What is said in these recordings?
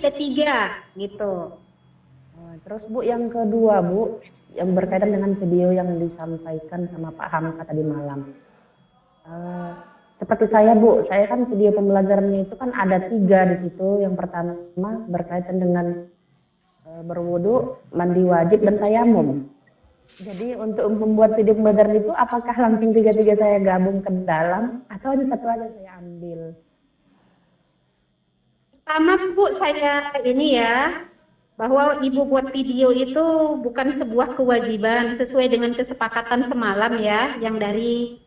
ketiga gitu. Terus Bu, yang kedua Bu, yang berkaitan dengan video yang disampaikan sama Pak Hamka tadi malam. Seperti saya Bu, saya kan video pembelajarannya itu kan ada 3 di situ. Yang pertama berkaitan dengan berwudu, mandi wajib, dan tayamum. Jadi untuk membuat video pembelajaran itu apakah langsung 3-3 saya gabung ke dalam atau hanya satu aja saya ambil? Pertama Bu, saya ini ya, bahwa Ibu buat video itu bukan sebuah kewajiban sesuai dengan kesepakatan semalam ya, yang dari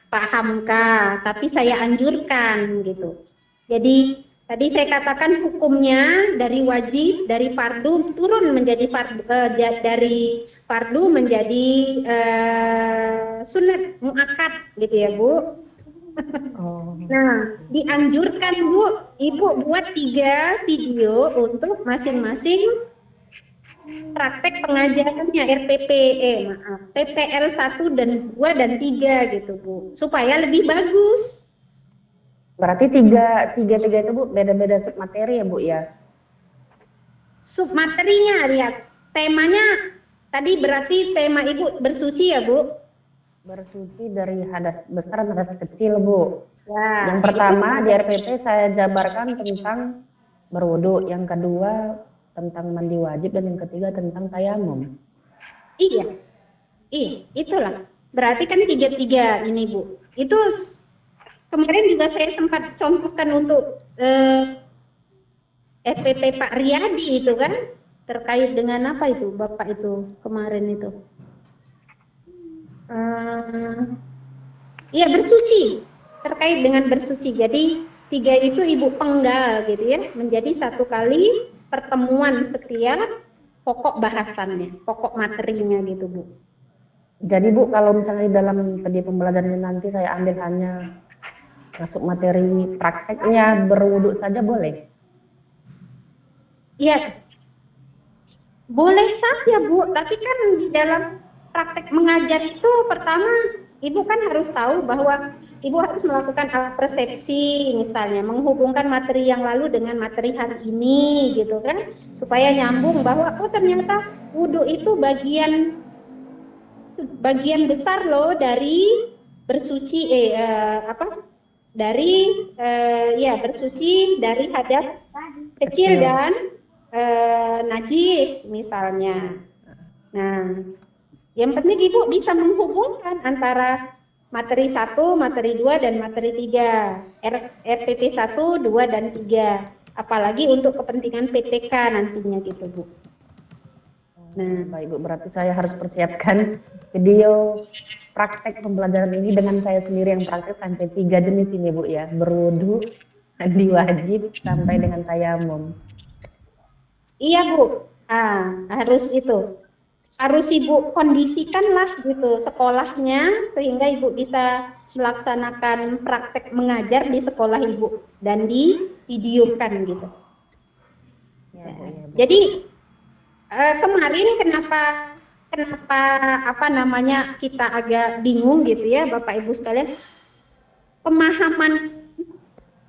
Pak Hamka, tapi saya anjurkan gitu. Jadi tadi saya katakan hukumnya dari wajib, dari fardu turun menjadi dari fardu menjadi sunat muakkad gitu ya Bu. Nah, dianjurkan Bu, Ibu buat 3 video untuk masing-masing praktek pengajarannya PPL 1 dan 2 dan 3 gitu Bu, supaya lebih bagus. Berarti tiga itu Bu beda-beda submateri ya Bu ya? Submaterinya lihat, temanya tadi berarti tema Ibu bersuci ya Bu? Bersuci dari hadas besar dan hadas kecil Bu. Ya, yang pertama di RPP saya jabarkan tentang berwudu, yang kedua tentang mandi wajib, dan yang ketiga tentang tayamum. Iya, itulah. Berarti kan 3-3 ini Bu. Itu kemarin juga saya sempat contohkan untuk FPP Pak Riyadi itu kan, terkait dengan apa itu Bapak itu kemarin itu. Iya bersuci, terkait dengan bersuci. Jadi 3 itu Ibu penggal gitu ya, menjadi 1 kali pertemuan setiap pokok bahasannya, pokok materinya gitu Bu. Jadi Bu, kalau misalnya di dalam video pembelajarannya nanti saya ambil hanya masuk materi prakteknya berwudu saja boleh? Iya, boleh saja Bu, tapi kan di dalam praktek mengajar itu pertama Ibu kan harus tahu bahwa Ibu harus melakukan persepsi, misalnya menghubungkan materi yang lalu dengan materi hari ini gitu kan, supaya nyambung bahwa oh ternyata wudhu itu bagian besar loh dari bersuci bersuci dari hadas kecil dan najis misalnya. Nah, yang penting Ibu bisa menghubungkan antara materi 1, materi 2, dan materi 3. RPP 1, 2, dan 3. Apalagi untuk kepentingan PTK nantinya gitu Bu. Nah, baik Bu, berarti saya harus persiapkan video praktek pembelajaran ini dengan saya sendiri yang praktek sampai 3 jenis ini Bu ya. Berwudu, mandi wajib, sampai dengan tayamum. Iya Bu, harus itu. Harus Ibu kondisikanlah gitu sekolahnya sehingga Ibu bisa melaksanakan praktek mengajar di sekolah Ibu dan divideokan gitu. Ya, jadi kemarin kenapa kita agak bingung gitu ya Bapak Ibu sekalian, pemahaman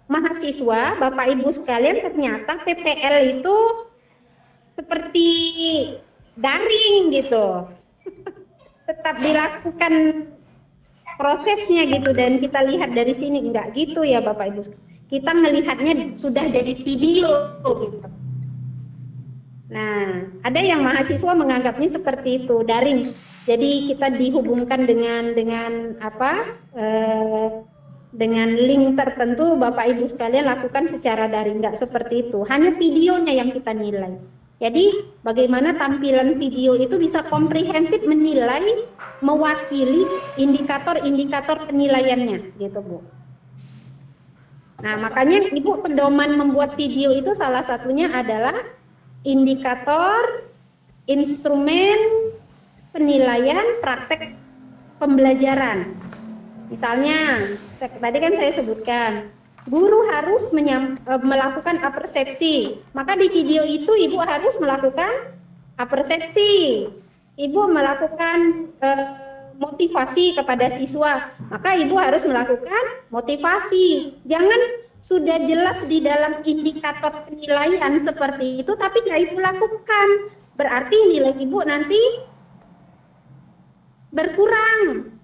mahasiswa Bapak Ibu sekalian ternyata PPL itu seperti daring gitu, tetap dilakukan prosesnya gitu, dan kita lihat dari sini enggak gitu ya Bapak Ibu, kita melihatnya sudah jadi video gitu. Nah, ada yang mahasiswa menganggapnya seperti itu, daring. Jadi kita dihubungkan dengan dengan link tertentu, Bapak Ibu sekalian lakukan secara daring, enggak seperti itu. Hanya videonya yang kita nilai. Jadi bagaimana tampilan video itu bisa komprehensif menilai, mewakili indikator-indikator penilaiannya gitu Bu. Nah, makanya Ibu pedoman membuat video itu salah satunya adalah indikator instrumen penilaian praktek pembelajaran. Misalnya, tadi kan saya sebutkan, guru harus melakukan apersepsi. Maka di video itu Ibu harus melakukan apersepsi. Ibu melakukan motivasi kepada siswa. Maka Ibu harus melakukan motivasi. Jangan sudah jelas di dalam indikator penilaian seperti itu, tapi nggak ibu lakukan, berarti nilai ibu nanti berkurang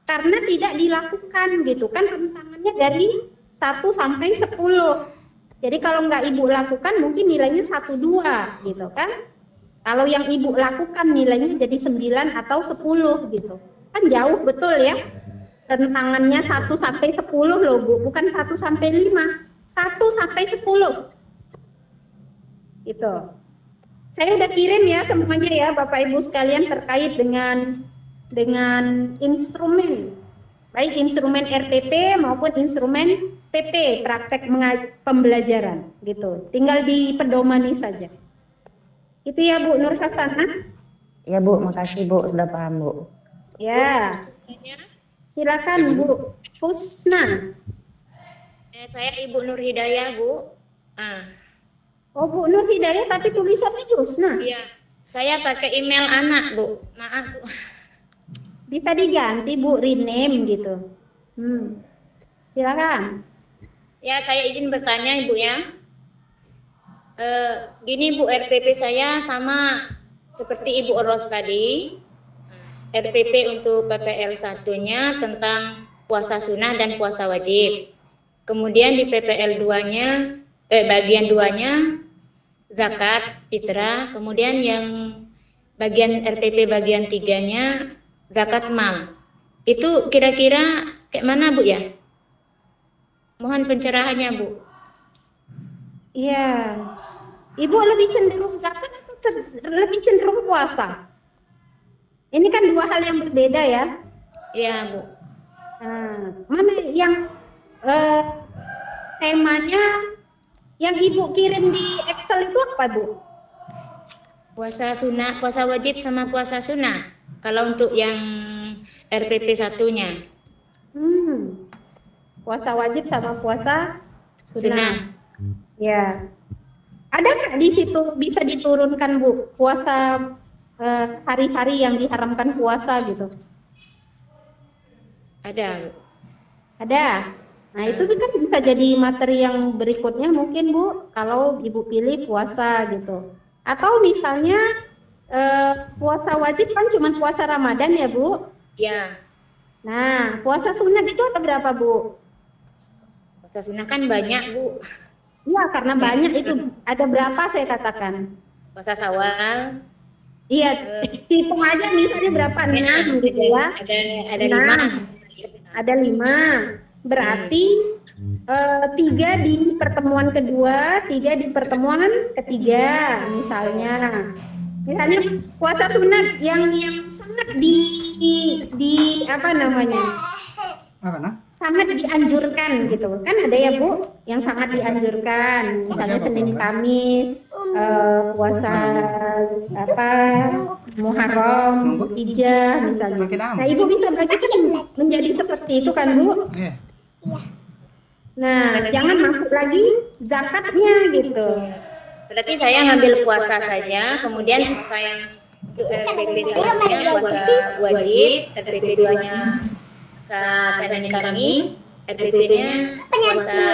karena tidak dilakukan gitu kan. Rentangannya dari 1 sampai 10. Jadi kalau nggak ibu lakukan mungkin nilainya 1, 2 gitu kan. Kalau yang ibu lakukan nilainya jadi 9 atau 10 gitu. Kan jauh betul ya. Rentangannya 1 sampai 10 loh Bu, bukan 1 sampai 5. 1 sampai 10. Gitu. Saya udah kirim ya semuanya ya Bapak Ibu sekalian terkait dengan instrumen, baik instrumen RPP maupun instrumen PP, praktek pembelajaran gitu. Tinggal dipedomani saja. Itu ya Bu Nur Hasanah. Ya Bu, makasih Bu, sudah paham Bu. Ya, silakan Bu Husna. Saya Ibu Nur Hidayah Bu. Oh Bu Nur Hidayah tapi tulisannya Husna. Iya, saya pakai email anak Bu. Maaf Bu. Bisa diganti Bu, rename gitu. Silakan. Ya, saya izin bertanya Ibu ya. Gini Bu, RPP saya sama seperti Ibu Oros tadi. RPP untuk PPL 1-nya tentang puasa sunnah dan puasa wajib. Kemudian di PPL 2-nya, bagian 2-nya zakat, fitrah. Kemudian yang bagian RPP bagian 3-nya zakat mal. Itu kira-kira kayak mana Bu ya? Mohon pencerahannya Bu. Iya. Ibu lebih cenderung zakat atau lebih cenderung puasa? Ini kan dua hal yang berbeda ya. Iya Bu. Mana yang temanya yang Ibu kirim di Excel itu apa Bu? Puasa sunnah, puasa wajib sama puasa sunnah. Kalau untuk yang RPP 1-nya. Puasa wajib sama puasa Sunnah. sunnah. Ya. Ada nggak di situ bisa diturunkan Bu puasa hari-hari yang diharamkan puasa gitu? Ada Bu. Ada. Nah itu kan bisa jadi materi yang berikutnya mungkin Bu kalau Ibu pilih puasa gitu. Atau misalnya puasa wajib kan cuma puasa Ramadan ya Bu? Ya. Nah puasa sunat itu ada berapa Bu? Puasa sunnah kan banyak Bu. Iya karena banyak itu ada berapa saya katakan? Puasa Syawal. Iya hitung aja misalnya berapa? 6 gitu ya. Ada 5. Ada 5. Berarti 3 di pertemuan kedua, 3 di pertemuan ketiga misalnya. Misalnya puasa sunat yang sangat di apa namanya? Sangat dianjurkan gitu. Kan ada ya Bu yang sangat dianjurkan. Misalnya Senin Kamis, puasa apa? Muharram, Hijjah misalnya. Nah, Ibu bisa bagikan menjadi seperti itu kan Bu? Nah, jangan masuk lagi zakatnya gitu. Berarti saya ngambil puasa saja, kemudian puasa yang RPP 1-nya puasa wajib, RPP 2-nya puasa Senin Kamis, RPP-nya puasa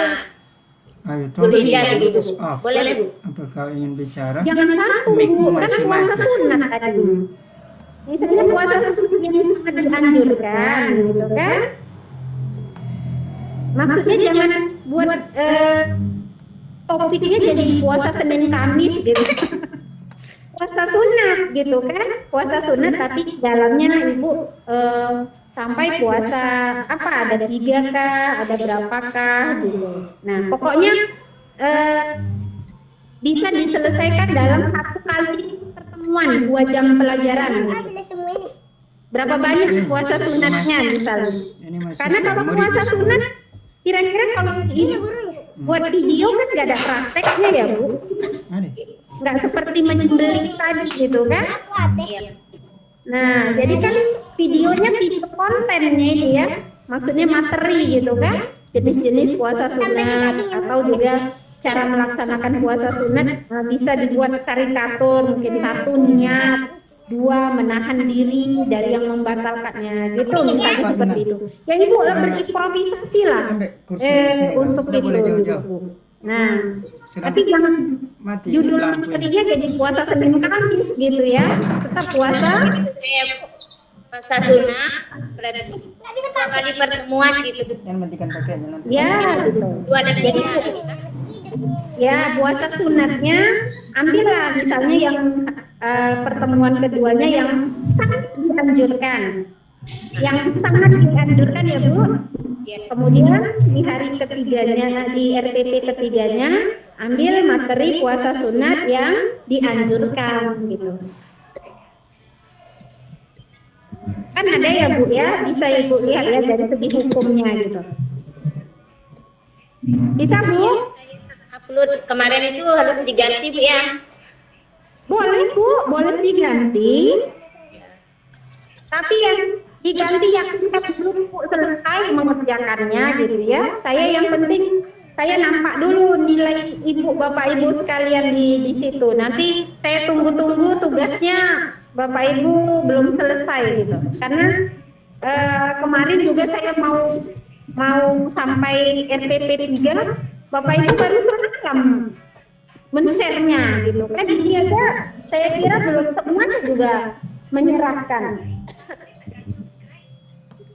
Zulhijjah gitu. Boleh Bu? Apakah ingin bicara? Jangan satu Bu, karena puasa sunat tadi. Misalnya puasa sunat yang sangat dianjurkan gitu kan. Maksudnya jangan buat topiknya jadi puasa Senin Kamis gitu. Puasa sunat gitu kan. Puasa sunat tapi dalamnya Ibu sampai puasa apa ada 3 kah, ada berapakah gitu. Nah, pokoknya bisa diselesaikan dalam 1 kali pertemuan 2 jam pelajaran gitu. Berapa banyak puasa sunatnya misalnya. Karena kalau puasa sunat kira-kira kalau ini buat video kan nggak ada prakteknya ya Bu, nggak seperti menyembelih tadi gitu kan. Nah jadi kan videonya video kontennya ini ya, maksudnya materi gitu kan, jenis-jenis puasa sunat atau juga cara melaksanakan puasa sunat bisa dibuat karikatur, mungkin 1 niat dua menahan diri dari yang membatalkannya gitu misalnya seperti itu ya ibu berimprovisasi lah untuk Nggak itu boleh gitu. jauh-jauh. Nah Sedang tapi jangan mati judul lampu ini. materinya jadi puasa Senin Kamis gitu ya tetap puasa Saya puasa sunnah berarti 2 kali pertemuan gitu. Yang matikan pakaiannya nanti. ya gitu 2 dan 3 gitu. ya puasa sunatnya ambillah misalnya yang pertemuan keduanya yang sangat dianjurkan ya Bu. Kemudian di hari ketiganya di RPP ketiganya ambil materi puasa sunat yang dianjurkan gitu. Kan ada ya Bu ya, bisa Ibu lihat ya dari segi hukumnya gitu. Bisa Bu? Upload kemarin itu harus diganti Bu ya. Boleh Bu, boleh diganti. Tapi yang diganti yang kita belum selesai mengerjakannya gitu ya. Saya yang penting saya nampak dulu nilai Ibu Bapak Ibu sekalian di situ. Nanti saya tunggu-tunggu tugasnya Bapak Ibu belum selesai gitu. Karena kemarin juga saya mau sampai RPP 3, Bapak Ibu baru merekam men-share-nya gitu. Kan ini aja saya kira belum semuanya juga menyerahkan.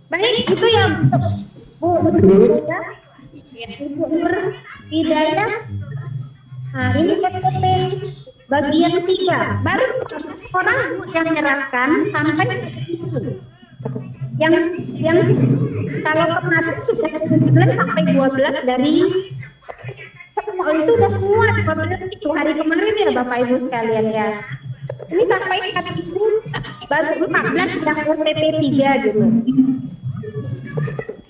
Baik, itu ya Bu ya. Ibu Nur Hidayah. Nah, ini RPP bagian 3. Baru 14 orang yang menyerahkan sampai yang kalau kemarin sudah 11 sampai 12 dari semua itu udah semua 12 itu hari kemarin ya Bapak Ibu sekalian ya. Ini sampai hari ini baru 14 yang RPP 3 gitu.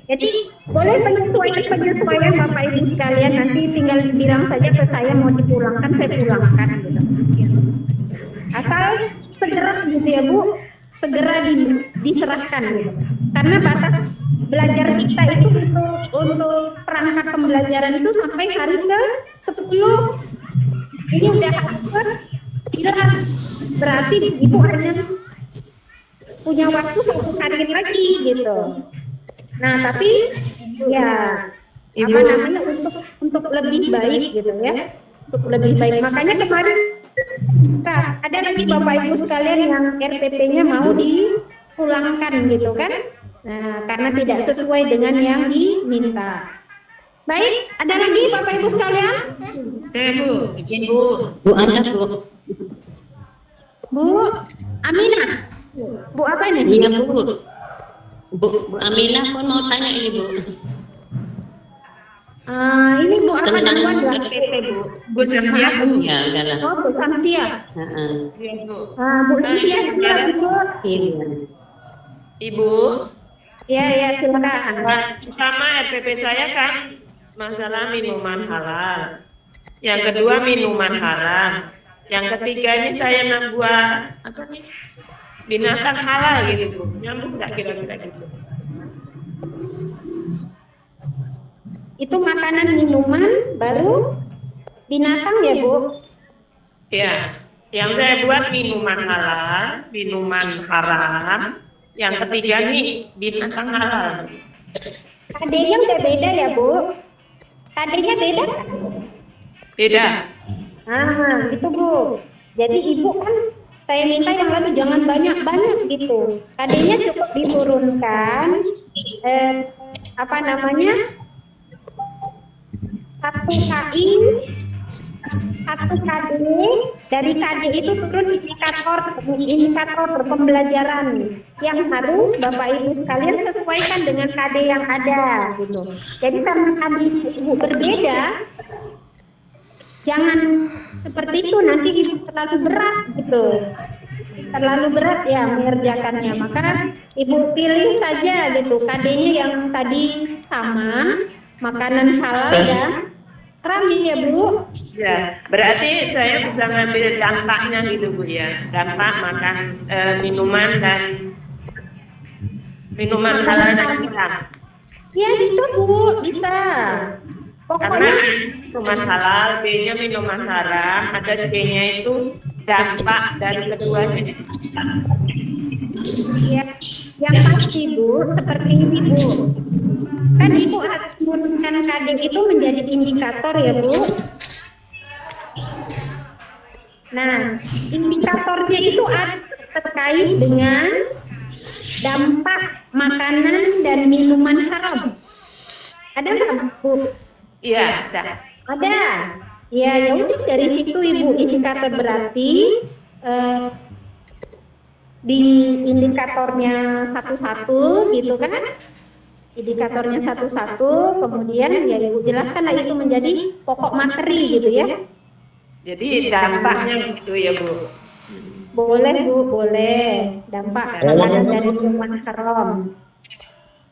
Jadi boleh penyesuaian Bapak Ibu sekalian, nanti tinggal bilang saja ke saya mau dipulangkan, saya pulangkan gitu. Asal segera gitu ya Bu, segera diserahkan gitu. Karena batas belajar kita itu untuk perangkat pembelajaran itu sampai hari ke-10. Ini udah hilang. Berarti Ibu hanya punya waktu 1 hari lagi gitu. Nah, tapi ya Ibu, apa namanya untuk lebih baik gitu ya. Untuk lebih baik. Makanya kemarin ada lagi Bapak Ibu sekalian yang RPP-nya mau dipulangkan gitu kan. Nah, karena tidak sesuai dengan yang diminta. Baik, ada lagi Bapak Ibu sekalian? saya Bu. Izin Bu. Bu Ana Bu. Bu Aminah. Bu apa ini? Iya Bu. Bu Aminah pun mau tanya ini Bu. Ini Bu apa Tentang namanya RPP Bu? Bu Samsia Bu. Ya udahlah. Oh, Bu Samsia. Heeh. Iya Bu. Bu Samsia Bu. Iya. Ibu, Ya, silakan. pertama RPP saya kan masalah minuman halal. Yang kedua minuman haram. Yang ketiga ini saya membuat apa nih? Binatang halal gitu Bu. Nyambung nggak kira-kira gitu? Itu makanan minuman baru binatang ya Bu? Ya, yang saya buat minuman halal, minuman haram. Yang ketiga nih binatang halal. KD-nya udah beda ya Bu? KD-nya beda kan? Beda. Itu Bu. Jadi Ibu kan saya minta yang lalu jangan banyak-banyak gitu. KD-nya cukup diturunkan. Apa namanya? 1 KI, 1 KD, dari KD itu turun indikator pembelajaran yang harus Bapak Ibu sekalian sesuaikan dengan KD yang ada gitu. Jadi karena KD Ibu berbeda, jangan seperti itu nanti Ibu terlalu berat gitu. Terlalu berat ya mengerjakannya, maka Ibu pilih saja gitu KD-nya yang tadi sama, makanan halal dan rami ya Bu. Ya, berarti saya bisa ngambil dampaknya gitu Bu ya. Dampak makan minuman dan minuman halal dan haram. Ya bisa Bu, bisa. Karena Pokoknya minuman halal, B-nya minuman haram, ada C-nya itu dampak dari keduanya. Ya, yang pasti Bu, seperti ini Bu. Kan Ibu harus menggunakan KD itu menjadi indikator ya Bu. Nah, indikatornya itu ada terkait dengan dampak makanan dan minuman haram. Ada nggak Bu? Iya, ada. Ada. Ya, ya udah dari situ Ibu indikator berarti di indikatornya satu-satu gitu kan? Indikatornya satu-satu, kemudian ya Ibu jelaskanlah itu menjadi pokok materi gitu ya. Jadi dampaknya gitu ya Bu. Boleh Bu, boleh. Dampak makanan dan minuman haram.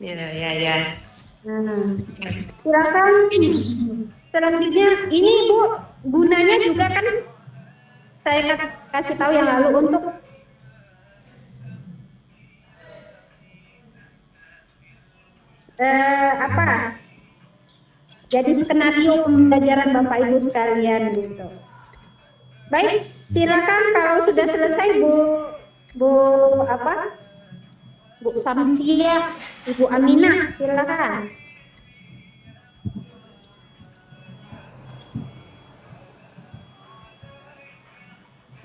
Ya, ya, ya. Nah, silakan. Selanjutnya ini Bu, gunanya juga kan saya kasih tahu yang lalu untuk apa? Jadi skenario pembelajaran Bapak Ibu sekalian gitu. Baik, silakan kalau sudah selesai Bu apa? Bu Samsiah, Ibu Aminah, silakan.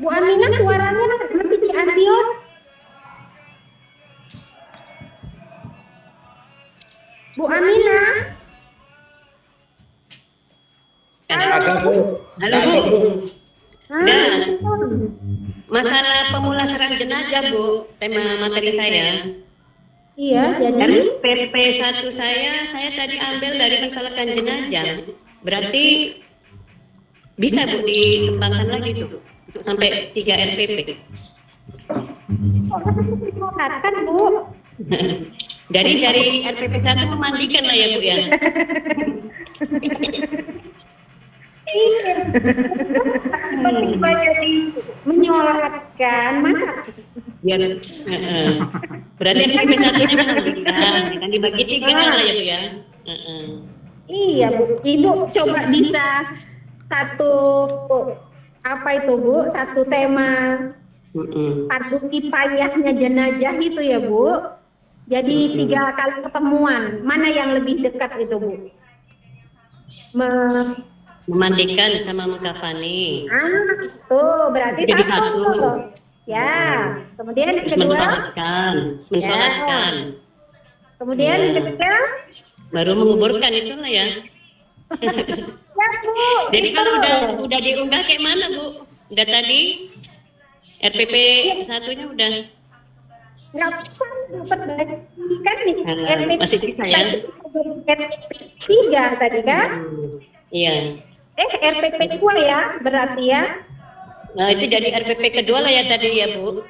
Bu Aminah suaranya nanti di audio. Bu Aminah. Halo Bu. Dan masalah pemulasaran jenazah Bu, tema materi saya. Iya, jadi RPP 1 saya tadi ambil dari misalkan jenazah. Berarti bisa Bu dikembangkan lagi tuh untuk sampai 3 RPP. kan Bu. Dari RPP 1 memandikan lah ya Bu ya. Tiba-tiba jadi menyolatkan masa Biar berarti RPP 1-nya memandikan, kan dibagi 3 lah ya Bu ya. iya Bu. Ibu coba bisa satu apa itu Bu, satu tema padu kifayahnya jenazah itu ya Bu. Jadi 3 kali ketemuan, mana yang lebih dekat itu Bu? Memandikan sama mengkafani. Tuh berarti Jadi satu. satu. Ya, kemudian yang Terus kedua, mensolatkan. kemudian yang ketiga, Baru menguburkan itu lah ya. ya Bu. Jadi itu. kalau udah diunggah kayak mana Bu? Udah tadi RPP 1-nya udah. Nggak bisa diperbaiki kan nih. Masih sisa ya? RPP 3 tadi kan? Iya. RPP 2 ya berarti ya? Nah itu jadi RPP kedua lah ya tadi ya Bu.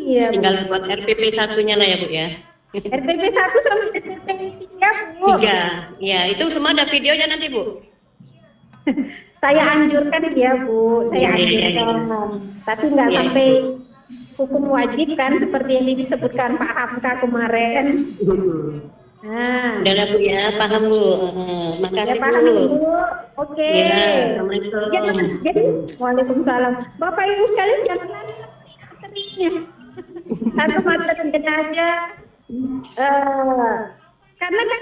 Iya Bu. Tinggal buat RPP 1-nya lah ya Bu ya. RPP 1 sama RPP 3 Bu. 3. Ya itu semua ada videonya nanti Bu. Saya anjurkan ya Bu, saya anjurkan. Tapi nggak sampai hukum wajib kan seperti yang disebutkan Pak Hamka kemarin. Nah, Udah lah Bu ya, paham Bu. Makasih ya paham Bu. Bu. Oke. Ya, Assalamualaikum. Jadi, Waalaikumsalam. Bapak Ibu sekalian jangan lari materinya. Satu materi jenazah. Karena kan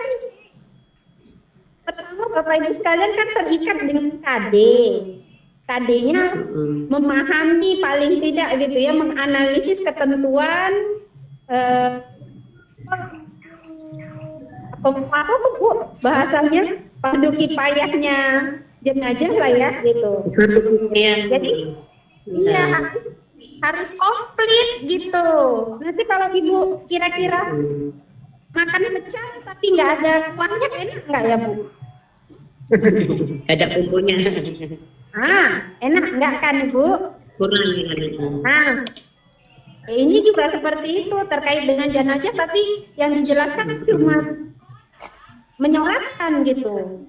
pertama Bapak Ibu sekalian kan terikat dengan KD. KD-nya memahami paling tidak gitu ya, menganalisis ketentuan apa Bu bahasanya padu kifayahnya jenazah lah ya gitu. Iya. Jadi iya harus komplit gitu. Nanti kalau Ibu kira-kira makan pecah tapi nggak ada kuahnya enak nggak ya Bu? Ada bumbunya. Enak nggak kan Bu? Kurang. Nah, ini juga seperti itu terkait dengan jenazah tapi yang dijelaskan cuma menyolatkan gitu.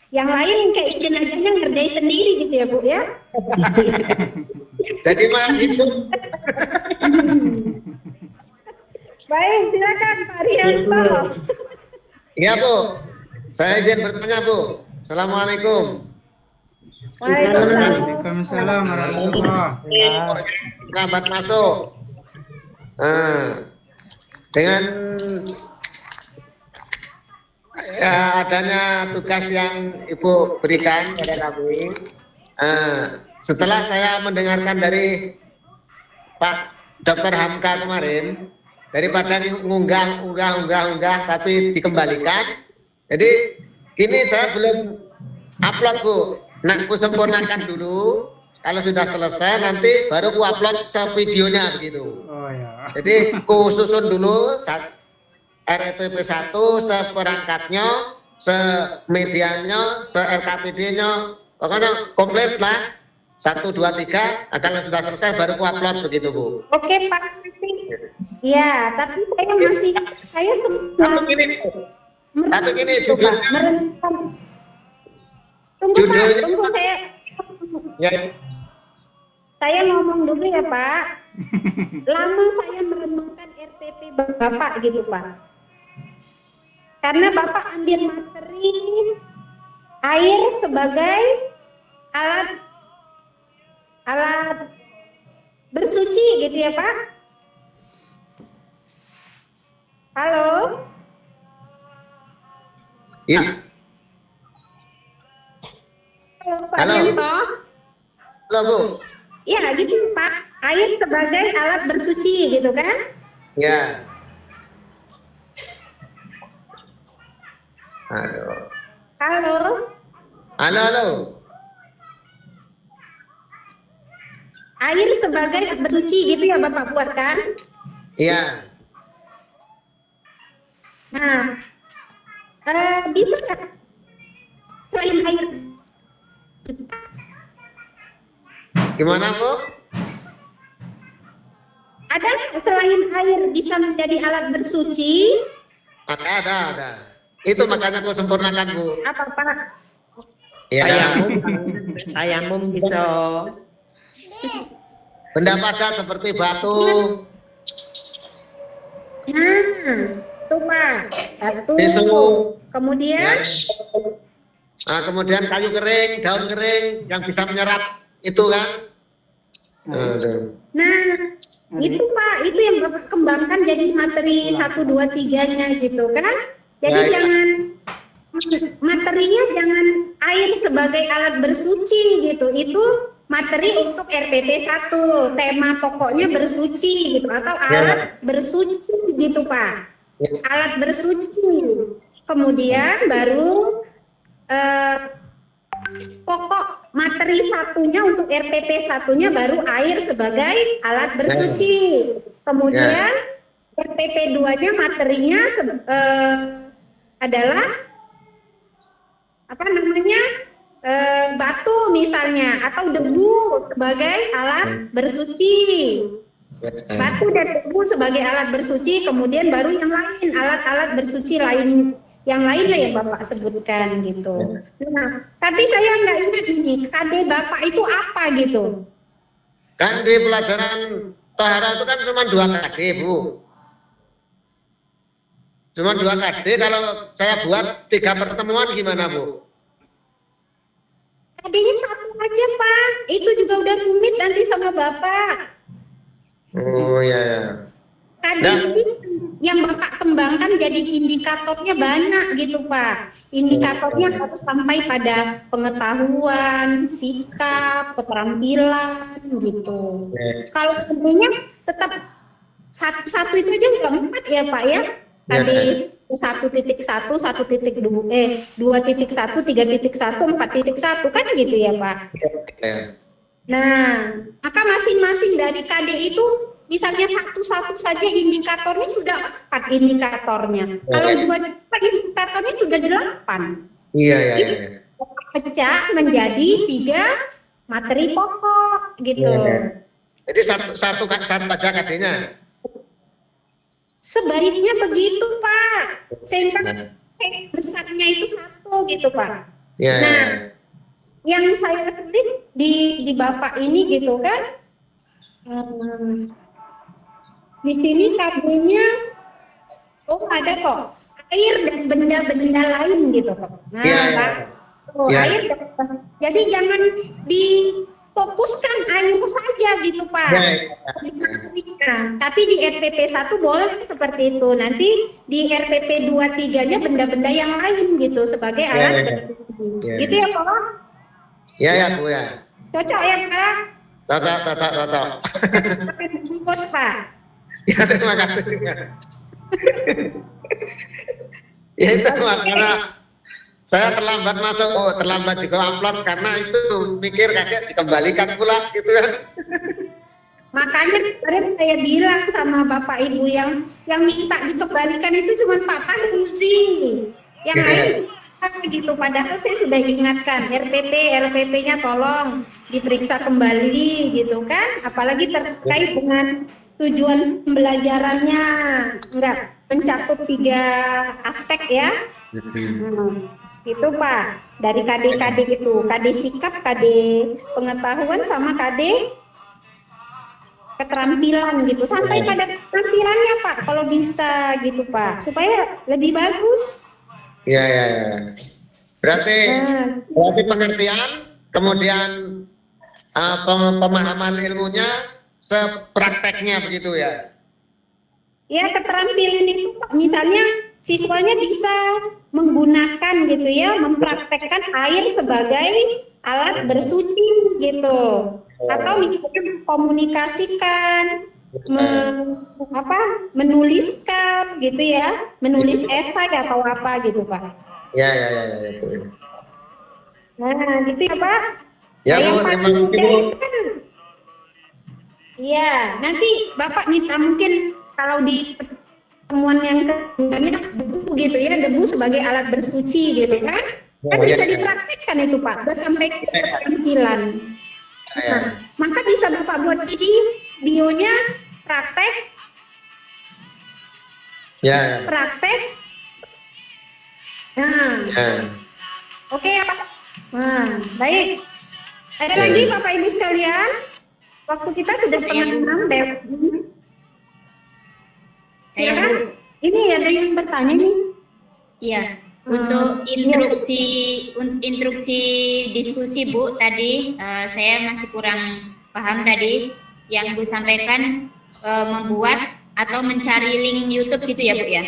Yang lain kayak jenazahnya ngerjain sendiri gitu ya Bu ya? Jadi mah itu. Baik, silakan Pak Rianto. Iya Bu, saya izin bertanya Bu. Assalamualaikum. Waalaikumsalam. Waalaikumsalam warahmatullahi wabarakatuh. lambat masuk. Dengan adanya tugas yang Ibu berikan pada kami, setelah saya mendengarkan dari Pak Dr. Hamka kemarin, daripada unggah tapi dikembalikan, jadi kini saya belum upload Bu. Nah, aku sempurnakan dulu. Kalau sudah selesai nanti baru aku upload videonya begitu. Oh ya. Jadi aku susun dulu RPP 1 seperangkatnya, semedianya, se-RKPD-nya, pokoknya komplit lah. 1, 2, 3, kalau sudah selesai baru aku upload begitu Bu. Oke Pak. Ya, tapi saya semua Tapi gini judulnya. Tunggu Pak, tunggu saya. Ya. Saya ngomong dulu ya Pak. Lama saya merenungkan RPP Bapak gitu Pak. Karena Bapak ambil materi air sebagai alat bersuci gitu ya Pak. Halo? Ya. Halo Pak Halo. Yanto? Halo Bu. Ya gitu Pak, air sebagai alat bersuci gitu kan? Ya. Aduh. Halo? Halo. Air sebagai alat bersuci gitu ya Bapak buat kan? Iya. Nah, bisa nggak selain air? Gimana Bu? Ada nggak selain air bisa menjadi alat bersuci? Ada. Itu makanya aku sempurnakan Bu. Apa Pak? Iya. Tayamum bisa. Benda padat seperti batu, Nah, tuh Pak, satu. tisu, Kemudian, nah, kemudian kayu kering, daun kering yang bisa menyerap itu kan. Aduh. nah itu Pak, itu yang Bapak kembangkan jadi materi 1, 2, 3-nya gitu kan? Jadi Ya. jangan materinya jangan air sebagai alat bersuci gitu. Itu materi untuk RPP 1, tema pokoknya bersuci gitu atau alat bersuci gitu Pak. Ya. Alat bersuci. Kemudian baru pokok materi satunya untuk RPP 1-nya baru air sebagai alat bersuci. Kemudian RPP 2-nya materinya adalah apa namanya? Batu misalnya atau debu sebagai alat bersuci. Batu dan debu sebagai alat bersuci, kemudian baru yang lain, alat-alat bersuci lain yang lain lah yang Bapak sebutkan gitu. Nah, tapi saya nggak ingat ini, KD Bapak itu apa gitu. Kan di pelajaran Tahara itu kan cuma 2 KD Bu. Cuma 2 KD, kalau saya buat 3 pertemuan gimana Bu? KD-nya 1 aja Pak, itu juga udah rumit nanti sama Bapak. Oh ya. KD ini yang Bapak kembangkan jadi indikatornya banyak gitu Pak. Indikatornya harus sampai pada pengetahuan, sikap, keterampilan gitu. Kalau KD-nya tetap satu itu aja nggak 4 ya Pak ya. KD 1.1, 1.2, 2.1, 3.1, 4.1 kan gitu ya Pak. Nah, maka masing-masing dari KD itu misalnya satu-satu saja indikatornya sudah 4 indikatornya. Kalau 2 indikatornya sudah 8. Iya. Pecah menjadi 3 materi pokok gitu. Jadi satu baca KD-nya. Sebaiknya begitu Pak. Sehingga besarnya itu 1 gitu Pak. Iya. Nah, yang saya lihat di Bapak ini gitu kan, di sini KD-nya ada kok air dan benda-benda lain gitu kok. Nah, Pak, air. Jadi jangan difokuskan air saja gitu Pak. Ya, Nah, tapi di RPP 1 boleh seperti itu. Nanti di RPP 23-nya benda-benda yang lain gitu sebagai ya, alat ya. berdiskusi. Ya. Gitu ya Pak? Ya, ya, Bu ya. Cocok ya Pak? Cocok. Bungkus Pak. Ya, terima kasih. Ya itu makanya saya terlambat masuk, terlambat juga upload karena itu mikir kayak dikembalikan pula gitu kan. Makanya kemarin saya bilang sama Bapak Ibu yang minta dikembalikan itu cuma Pak Fahruzi. Yang lain gitu. Padahal saya sudah ingatkan RPP-nya tolong diperiksa kembali gitu kan. Apalagi terkait dengan tujuan pembelajarannya enggak mencakup 3 aspek ya. Itu Pak, dari KD-KD itu, KD sikap, KD pengetahuan sama KD keterampilan gitu, sampai pada keterampilannya Pak kalau bisa gitu Pak, supaya lebih bagus. Iya. Berarti pengertian, kemudian pemahaman ilmunya, seprakteknya begitu ya. Ya keterampilan itu Pak, misalnya siswanya bisa menggunakan gitu ya, mempraktekkan air sebagai alat bersuci gitu, atau misalnya komunikasikan, menuliskan gitu ya, menulis esai atau apa gitu Pak. Ya. Nah gitu ya Pak. Ya, Nah, yang Bu, paling terima kasih, mudah Bu. itu kan, iya nanti Bapak minta mungkin kalau di pertemuan yang keduanya debu gitu ya, debu sebagai alat bersuci gitu kan bisa dipraktekkan itu Pak, udah sampai keterampilan. Nah, maka bisa Bapak buat videonya praktek. Ya. Nah, oke ya Pak. Nah, baik. Ada lagi Bapak Ibu sekalian? Waktu kita sudah 5:30 deh. Silakan. Ini ada yang bertanya nih. Iya, untuk instruksi diskusi Bu tadi saya masih kurang paham tadi yang Bu sampaikan, membuat atau mencari link YouTube gitu ya Bu ya?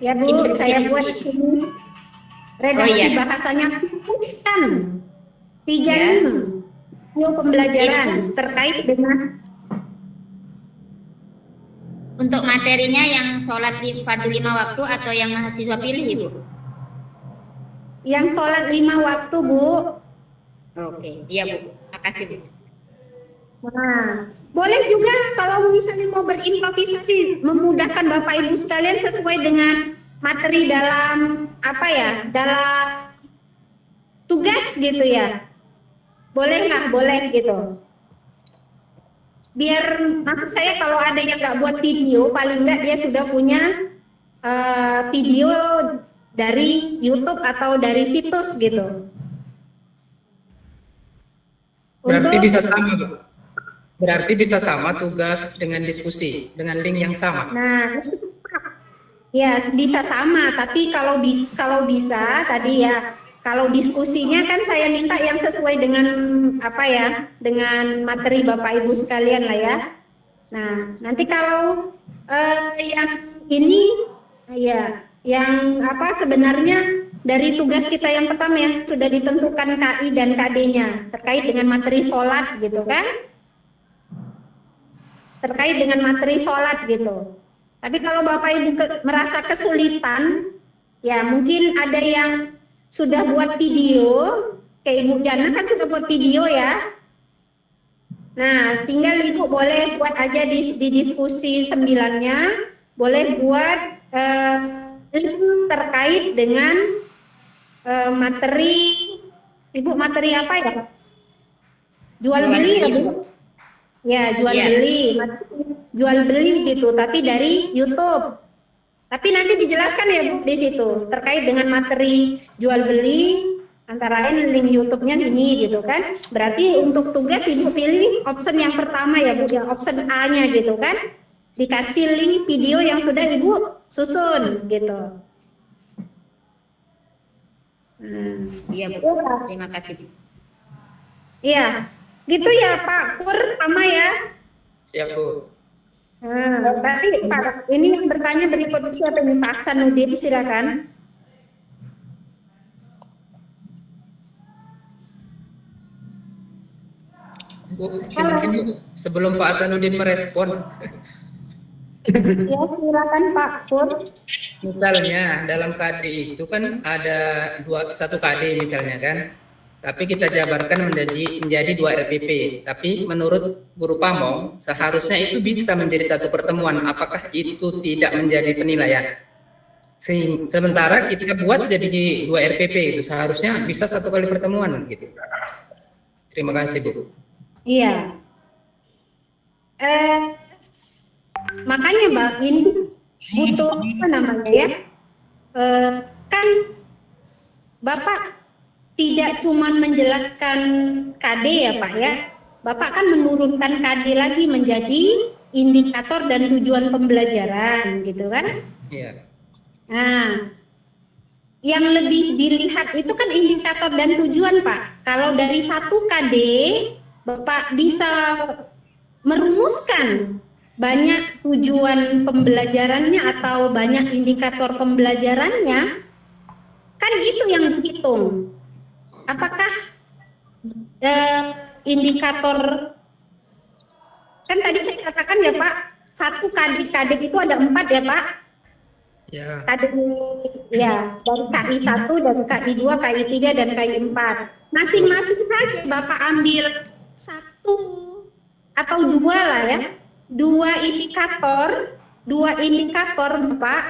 Ya Bu, Instruksi saya diskusi. buat ini redaksi bahasanya tulisan 35 video pembelajaran terkait dengan Untuk materinya yang sholat fardu 5 waktu atau yang mahasiswa pilih Ibu? yang sholat 5 waktu Bu. Oke, iya Bu, makasih Bu. Nah, boleh juga kalau misalnya mau berimprovisasi, memudahkan Bapak Ibu sekalian sesuai dengan materi dalam dalam tugas gitu ya. Boleh nggak? Boleh gitu. Biar maksud saya kalau ada yang nggak buat video, paling nggak dia sudah punya video dari YouTube atau dari situs gitu. Berarti bisa sama, Bu. Berarti bisa sama tugas dengan diskusi, dengan link yang sama. Nah, ya bisa sama, tapi kalau bisa tadi ya, kalau diskusinya kan saya minta yang sesuai dengan dengan materi Bapak Ibu sekalian lah ya. Nah, nanti kalau yang ini ya, yang sebenarnya dari tugas kita yang pertama ya sudah ditentukan KI dan KD-nya terkait dengan materi sholat gitu kan? Terkait dengan materi sholat gitu. Tapi kalau Bapak Ibu merasa kesulitan, ya mungkin ada yang sudah buat video, kayak Ibu Jana kan sudah buat video ya. Nah, tinggal Ibu boleh buat aja di diskusi 9-nya, boleh buat link terkait dengan materi, Ibu materi apa ya? Jual beli ya Bu? Ya, jual beli gitu, tapi dari YouTube. Tapi nanti dijelaskan ya Bu di situ terkait dengan materi jual beli, antara lain link YouTube-nya ini gitu kan. Berarti untuk tugas Ibu pilih option yang pertama ya Bu, ya option A-nya gitu kan. Dikasih link video yang sudah Ibu susun gitu. Iya Bu, terima kasih Bu. Iya. Gitu ya Pak Pur, sama ya. Siap Bu. Berarti Pak, ini yang bertanya berikutnya siapa ini Pak Aksanudin, silakan. Bu, mungkin sebelum Pak Hasanuddin merespon, Ya silakan Pak Pur. misalnya dalam KD itu kan ada satu KD misalnya kan, tapi kita jabarkan menjadi 2 RPP. Tapi menurut Guru Pamong seharusnya itu bisa menjadi satu pertemuan. Apakah itu tidak menjadi penilaian? Sementara kita buat jadi 2 RPP itu seharusnya bisa 1 kali pertemuan gitu. Terima kasih Bu. Iya. Makanya Mbak, ini butuh apa namanya ya? Kan Bapak tidak cuma menjelaskan KD ya Pak ya. Bapak kan menurunkan KD lagi menjadi indikator dan tujuan pembelajaran gitu kan? Iya. Nah, yang lebih dilihat itu kan indikator dan tujuan Pak. Kalau dari 1 KD Bapak bisa merumuskan banyak tujuan pembelajarannya atau banyak indikator pembelajarannya, kan itu yang dihitung. Apakah indikator, kan tadi saya katakan ya Pak, 1 KD itu ada 4 ya Pak. Ya. KD ya, dari KI 1, dari KI 2, KI 3, dan KI 4. Masing-masing saja Bapak ambil 1 atau 2 lah ya. 2 indikator Bapak,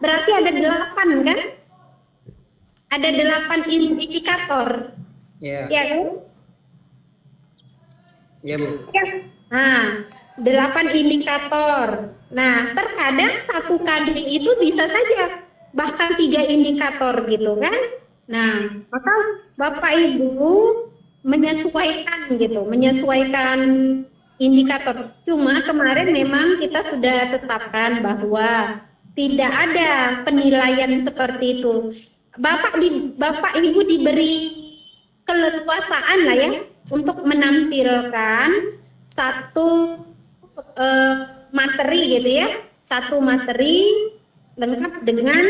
berarti ada 8 kan? Ada 8 indikator. Ya. Ya kan? Ya Bu. Ya. Nah, 8 indikator. Nah, terkadang 1 KD itu bisa saja bahkan 3 indikator gitu kan. Nah, maka Bapak Ibu menyesuaikan gitu, menyesuaikan indikator. Cuma kemarin memang kita sudah tetapkan bahwa tidak ada penilaian seperti itu. Bapak Ibu diberi keleluasaan lah ya untuk menampilkan satu materi gitu ya, satu materi lengkap dengan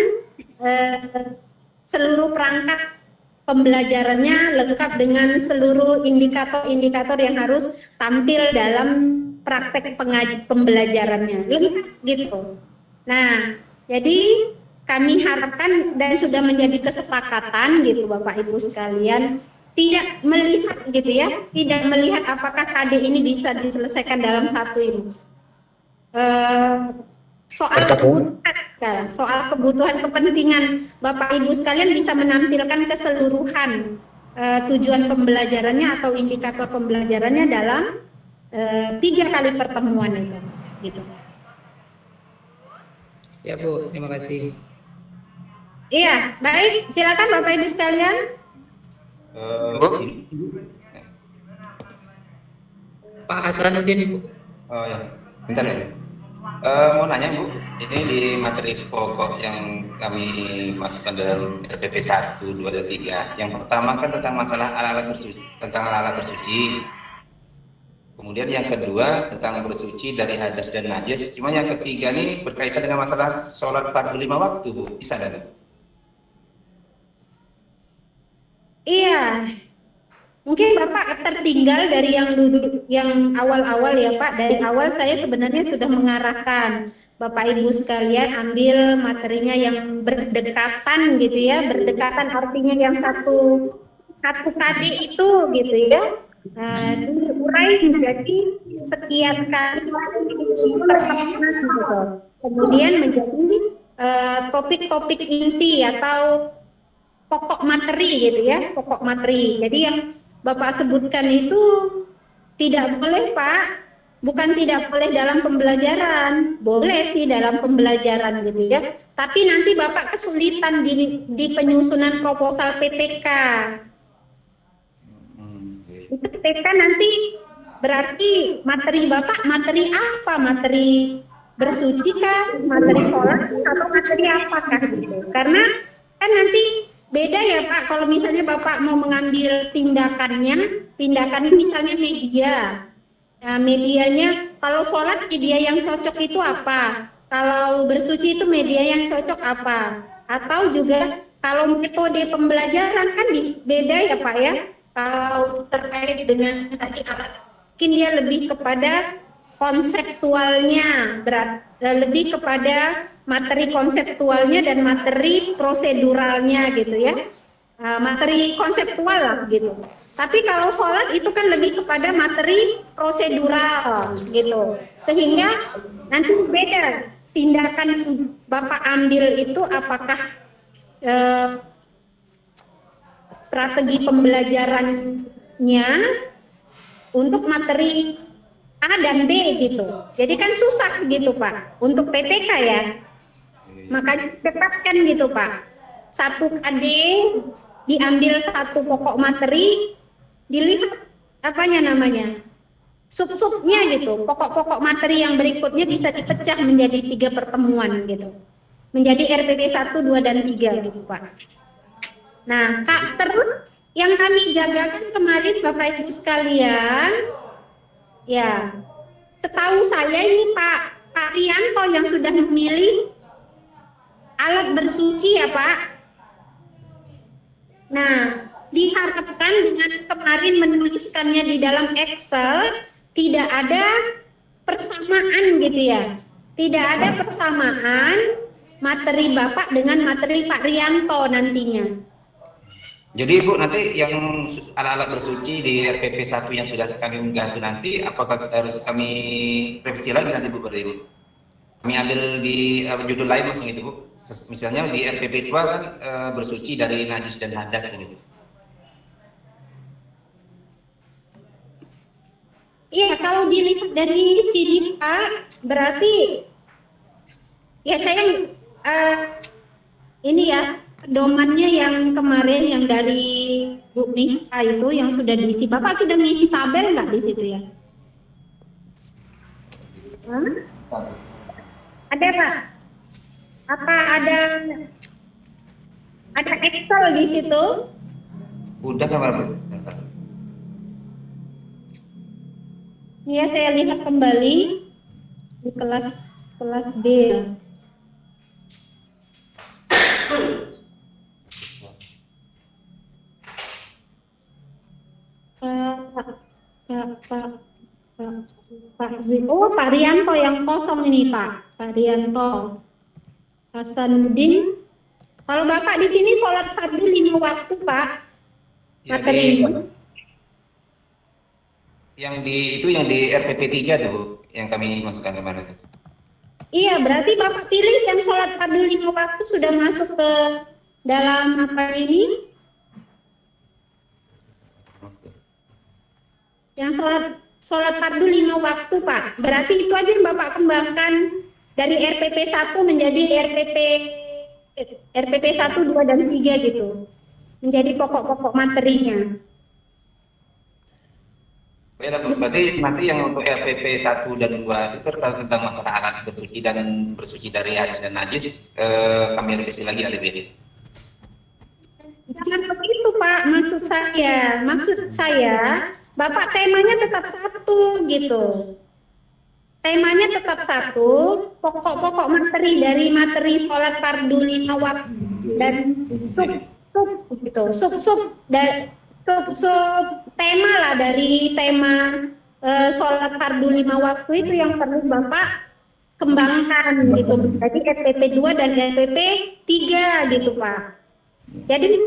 seluruh perangkat pembelajarannya, lengkap dengan seluruh indikator-indikator yang harus tampil dalam praktek pembelajarannya, lengkap gitu. Nah, jadi kami harapkan dan sudah menjadi kesepakatan gitu Bapak Ibu sekalian, tidak melihat gitu ya, tidak melihat apakah KD ini bisa diselesaikan dalam 1 ini. Soal kebutuhan sekarang, soal kebutuhan kepentingan Bapak Ibu sekalian bisa menampilkan keseluruhan tujuan pembelajarannya atau indikator pembelajarannya dalam 3 kali pertemuan itu, gitu. Ya Bu, terima kasih. Iya, baik, silakan Bapak Ibu sekalian. Pak Hasanuddin Bu. Oh ya, bentar ya. Mau nanya Bu, ini di materi pokok yang kami masukkan dalam RPP 1, 2, dan 3. Yang pertama kan tentang masalah alat-alat bersuci. Kemudian yang kedua tentang bersuci dari hadas dan najis. Cuma yang ketiga nih berkaitan dengan masalah sholat 45 waktu Bu, bisa kan? Iya, mungkin Bapak tertinggal dari yang awal-awal ya Pak. Dari awal saya sebenarnya sudah mengarahkan Bapak Ibu sekalian ambil materinya yang berdekatan gitu ya. Berdekatan artinya yang satu KD itu gitu ya. Diurai menjadi sekian kali pertemuan gitu. Kemudian menjadi topik-topik inti atau pokok materi gitu ya, pokok materi. Jadi yang Bapak sebutkan itu tidak boleh Pak, bukan tidak boleh dalam pembelajaran, boleh sih dalam pembelajaran gitu ya. Tapi nanti Bapak kesulitan di penyusunan proposal PTK. PTK nanti berarti materi Bapak materi apa? Materi bersuci kah? Materi sholat atau materi apakah gitu? Karena kan nanti beda ya Pak, kalau misalnya Bapak mau mengambil tindakannya misalnya media. Nah, medianya, kalau sholat media yang cocok itu apa? Kalau bersuci itu media yang cocok apa? Atau juga kalau metode pembelajaran kan beda ya Pak ya? Kalau terkait dengan tadi mungkin dia lebih kepada konseptualnya, lebih kepada materi konseptualnya dan materi proseduralnya gitu ya. Materi konseptual lah gitu. Tapi kalau sholat itu kan lebih kepada materi prosedural gitu. Sehingga nanti beda tindakan Bapak ambil itu apakah strategi pembelajarannya untuk materi A dan B gitu. Jadi kan susah gitu Pak untuk PTK ya. Makanya tetapkan gitu Pak. Satu KD diambil satu pokok materi, dilihat apanya namanya sub-subnya gitu, pokok-pokok materi yang berikutnya bisa dipecah menjadi 3 pertemuan gitu, menjadi RPP 1, 2, dan 3 gitu Pak. Nah Kak, terus yang kami jagakan kemarin Bapak Ibu sekalian, ya setahu saya ini Pak Rianto yang sudah memilih alat bersuci ya Pak. Nah, diharapkan dengan kemarin menuliskannya di dalam Excel, tidak ada persamaan gitu ya. Tidak ada persamaan materi Bapak dengan materi Pak Rianto nantinya. Jadi Ibu, nanti yang alat-alat bersuci di RPP 1 yang sudah sekali unggah itu nanti, apakah harus kami revisi lagi nanti Bu, berarti Ibu? Kami ambil di judul lain langsung itu Bu. Misalnya di RPP 2 kan bersuci dari najis dan hadas gitu. Iya, kalau dilihat dari sini Pak, berarti ya saya ini ya pedomannya yang kemarin yang dari Bu Nisa itu yang sudah diisi. Bapak sudah ngisi tabel nggak di situ ya? Ada Pak? Apa ada Excel di situ? Udah kan Bu? Iya, saya lihat kembali di kelas B. Pak Rianto yang kosong ini Pak Rianto. Hasanuddin. Kalau Bapak di sini sholat fardu 5 waktu Pak. Materi yang di RPP 3 tuh yang kami masukkan kemarin itu. Iya, berarti Bapak pilih yang sholat fardu 5 waktu sudah masuk ke dalam apa ini? Yang sholat fardu 5 waktu Pak. Berarti itu aja yang Bapak kembangkan dari RPP 1 menjadi RPP 1, 2, dan 3 gitu. Menjadi pokok-pokok materinya. Ya, berarti nanti yang untuk RPP 1 dan 2 itu tentang masalah alat bersuci dan bersuci dari hadas dan najis, kami revisi lagi ADBD. Jangan begitu Pak, maksud saya Bapak temanya tetap satu gitu. Temanya tetap satu, pokok-pokok materi dari materi sholat fardu 5 waktu dan sub tema lah dari tema sholat fardu 5 waktu itu yang perlu Bapak kembangkan gitu. Jadi RPP 2 dan RPP 3 gitu Pak. Jadi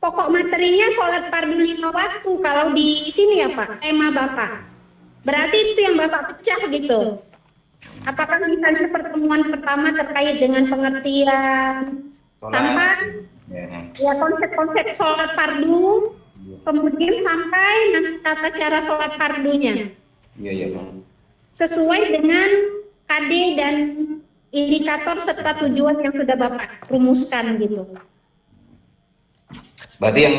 pokok materinya sholat fardu 5 waktu kalau di sini ya Pak, tema Bapak. Berarti itu yang Bapak pecah gitu. Apakah misalnya pertemuan pertama terkait dengan pengertian sampai ya konsep-konsep sholat fardu, kemudian sampai nanti tata cara sholat fardunya. Iya. Sesuai dengan KD dan indikator serta tujuan yang sudah Bapak rumuskan gitu. Berarti yang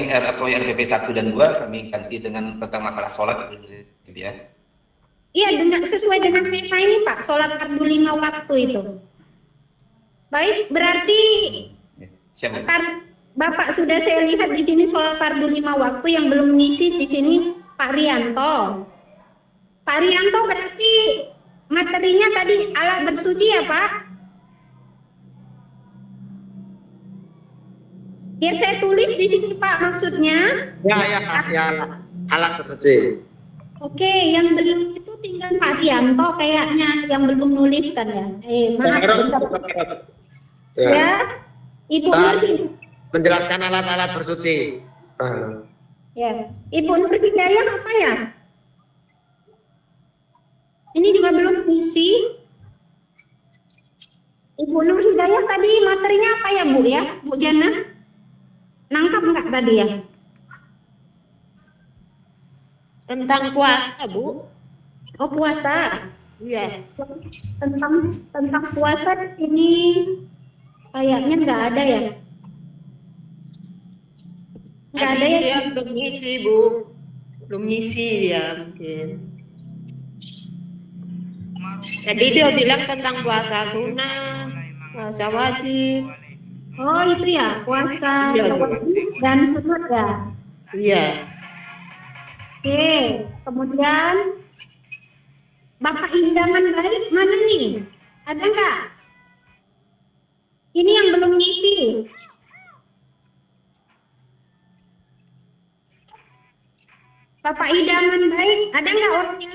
RPP 1 dan 2 kami ganti dengan tentang masalah sholat gitu ya. Iya, sesuai dengan tema ini Pak, sholat fardu 5 waktu itu. Baik, berarti Bapak sudah saya lihat di sini soal fardu 5 waktu yang belum ngisi di sini Pak Rianto. Pak Rianto berarti materinya tadi alat bersuci ya Pak? Biar saya tulis di sini Pak maksudnya. Ya, alat bersuci. Oke, yang belum itu tinggal Pak Rianto kayaknya yang belum nulis kan ya. Maaf. Ya. Ya, Ibu Nur. Menjelaskan alat-alat bersuci. Ya, Ibu Nur Hidayah apa ya? Ini juga belum isi. Ibu Nur Hidayah tadi materinya apa ya Bu ya? Bu Jana? Nangkap enggak tadi ya? Tentang puasa, Bu. Oh puasa. Iya. Tentang puasa di sini kayaknya enggak ada ya? Enggak ada ya? Dia belum ngisi, Bu. Belum ngisi ya mungkin. Jadi dia bilang tentang puasa sunnah, puasa wajib. Oh itu ya, puasa Iya, Bu. dan sunat ya. Iya. Oke, kemudian Bapak Indaman Baik mana nih? Ada nggak? Ini yang belum ngisi. Bapak Idaman Baik, ada nggak orangnya?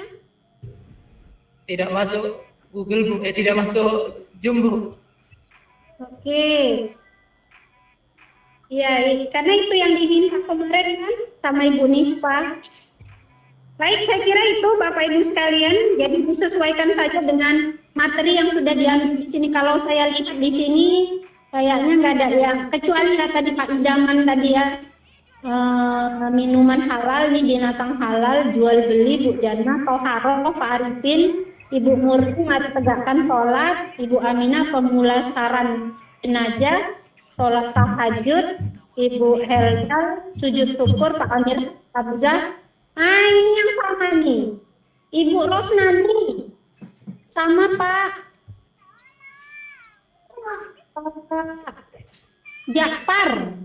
Tidak masuk Google Bu, tidak masuk Zoom Bu. Oke. Ya, karena itu yang diminta kemarin kan sama Ibu Nispa. Baik, saya kira itu Bapak Ibu sekalian. Jadi disesuaikan saja dengan materi yang sudah diambil di sini. Kalau saya lihat di sini kayaknya nggak ada yang kecuali ya tadi Pak Idaman tadi ya. Minuman halal nih, binatang halal, jual beli Bu Jana, Toharo, Pak Arifin, Ibu Murti mari tegakkan sholat, Ibu Aminah pemulasaran jenazah, sholat tahajud, Ibu Helga sujud syukur, Pak Amir Abzah. Ini yang sama nih, Ibu Rosnani sama Pak Jakfar.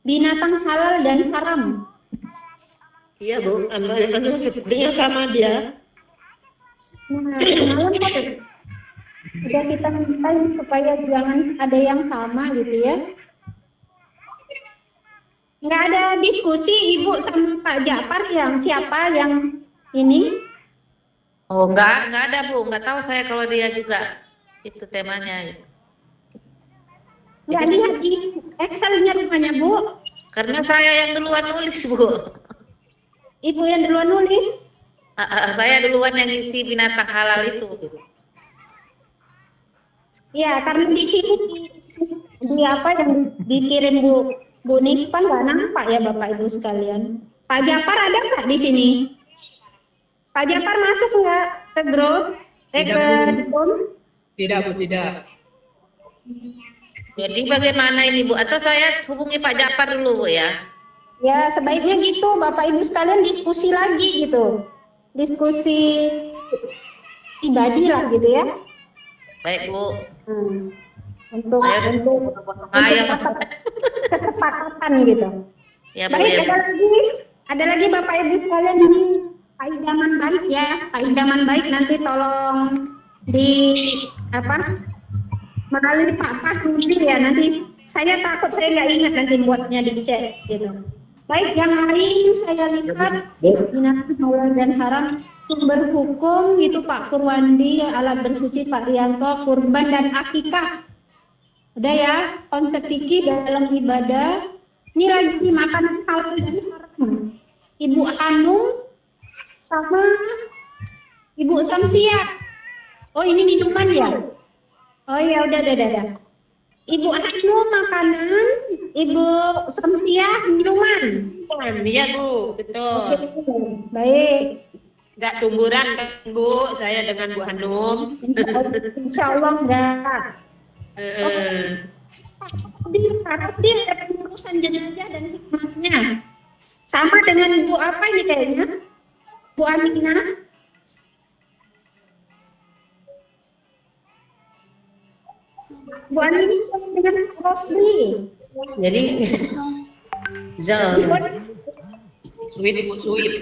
Binatang halal dan haram. Iya, Bu. Sepertinya sama dia. Nah, semalam sudah kita mintain supaya jangan ada yang sama gitu ya. Nggak ada diskusi Ibu sama Pak Jafar yang siapa yang ini? Oh, enggak ada Bu, enggak tahu saya kalau dia juga itu temanya. Nggak lihat di Excelnya rupanya Bu. Karena saya yang duluan nulis Bu. Ibu yang duluan nulis. Saya duluan yang isi binatang halal itu. Ya, karena di sini di apa yang dikirim Bu Nispa nggak nampak ya Bapak Ibu sekalian. Pak Jafar ada nggak di sini? Pak Jafar masuk nggak ke grup? Ke Zoom? Tidak Bu, tidak. Jadi bagaimana ini Bu? Atau saya hubungi Pak Jafar dulu Bu ya? Ya sebaiknya gitu Bapak Ibu sekalian diskusi lagi gitu. Diskusi pribadi lah gitu ya. Baik Bu. Untuk kesepakatan gitu. Ya Bu. Baik, Ya. ada lagi Bapak Ibu sekalian ini Pak Idaman Baik ya. Pak Idaman Baik nanti tolong di apa? Melalui Pak Menteri ya, nanti saya takut saya nggak ingat nanti buatnya di chat gitu. Baik, yang lain saya lihat binatang halal dan haram, sumber hukum itu Pak Purwandi, alat bersuci Pak Rianto, kurban dan akikah. Udah ya, konsep fikih dalam ibadah. Ini lagi makanan halal dan haram. Ibu Hanum sama Ibu Samsia. Oh ini minuman ya? Oh ya udah. Ibu Hanum makanan, Ibu Samsia minuman. Iya, Bu. Betul. Baik. Nggak tumburan kan, Bu, saya dengan Bu Hanum. Insya Allah enggak. Dia ada pengurusan jenazah dan hikmahnya. Sama dengan Bu apa ini kayaknya? Bu Aminah. Bu Aminah dengan Rosli. Jadi Zal. Sweet, sweet.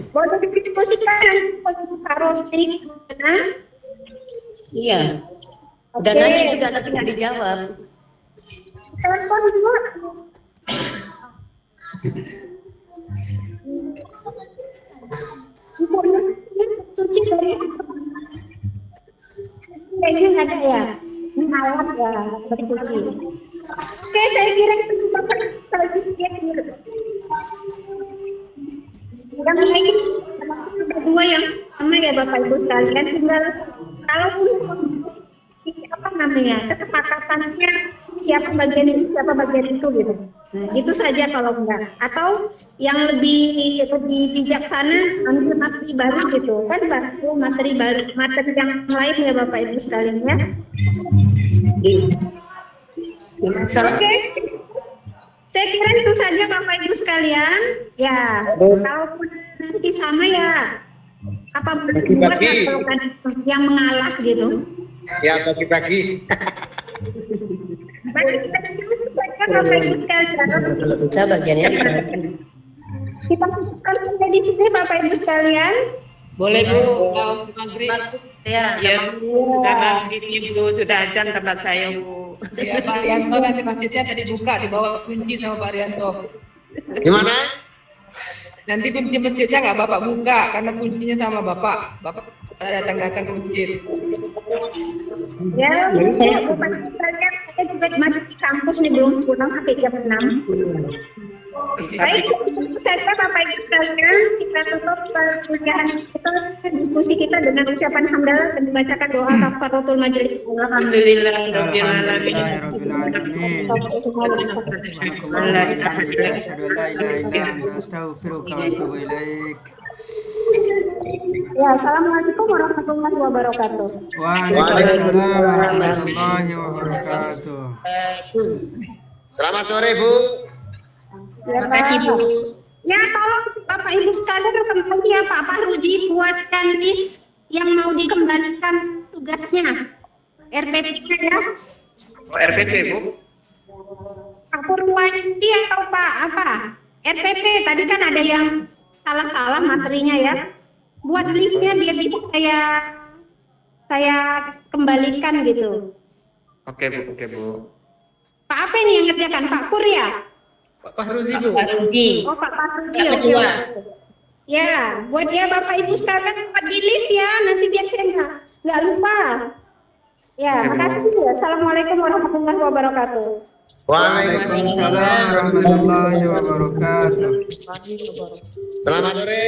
Boleh didiskusikan posisi taruh stick. Nah, Iya. Udah Oke. nanya juga tapi nggak dijawab. telepon dulu. Cuci dari kayaknya nggak ada ya. Ini alat ya bercuci. Oke, saya kira itu Bapak selanjutnya. Yang lain berdua yang sama ya Bapak Ibu sekalian, tinggal kalaupun apa namanya kesepakatannya siapa bagian ini siapa bagian itu gitu. Nah, itu saja kalau enggak. Atau yang lebih bijaksana ambil materi baru gitu kan, baru materi baru, materi yang lain ya Bapak Ibu sekalian ya. Oke. Saya kira itu saja Bapak Ibu sekalian. Ya, kalaupun nanti sama ya apa buat kalau kan yang mengalah gitu. Ya, bagi-bagi. Baik, kita coba Bapak Ibu sekalian. Saya bagiannya Kita lakukan menjadi sisi Bapak Ibu sekalian. Boleh Bu, maghrib. Ya. Ya, sudah maghrib Ibu, sudah azan tempat saya Bu. Ya, Pak Rianto nanti masjidnya tadi buka, dibawa kunci sama Pak Rianto. Gimana? Nanti kunci masjidnya nggak Bapak buka, karena kuncinya sama Bapak. Bapak datang ke masjid. Ya, Bapak Ibu sekalian, saya juga masih di kampus nih, belum pulang sampai jam 6. Baik, saya Bapak Ibu sekalian, kita tutup perkuliahan kita, diskusi kita dengan ucapan hamdalah dan dibacakan doa kafaratul majelis. Alhamdulillah rabbil alamin. Ya, assalamualaikum warahmatullahi wabarakatuh. Waalaikumsalam warahmatullahi wabarakatuh. Selamat sore, Bu. Terima kasih Bu. Ya, tolong Bapak Ibu sekalian kembali ya Pak Parudi buatkan list yang mau dikembalikan tugasnya. RPP-nya ya. RPP, Bu. Pak Purwadi atau Pak apa? RPP tadi kan ada yang salah-salah materinya ya. Buat listnya biar bisa saya kembalikan gitu. Oke, Bu. Pak apa ini yang ngerjakan? Pak Pur ya? Pak Fahruzi Bu. Oh Pak Parudi. Oke. Ya, buat ya Bapak Ibu sekalian buat di list ya, nanti biar saya nggak lupa. Ya, makasih ya. Assalamualaikum warahmatullahi wabarakatuh. Waalaikumsalam warahmatullahi wabarakatuh. Selamat sore.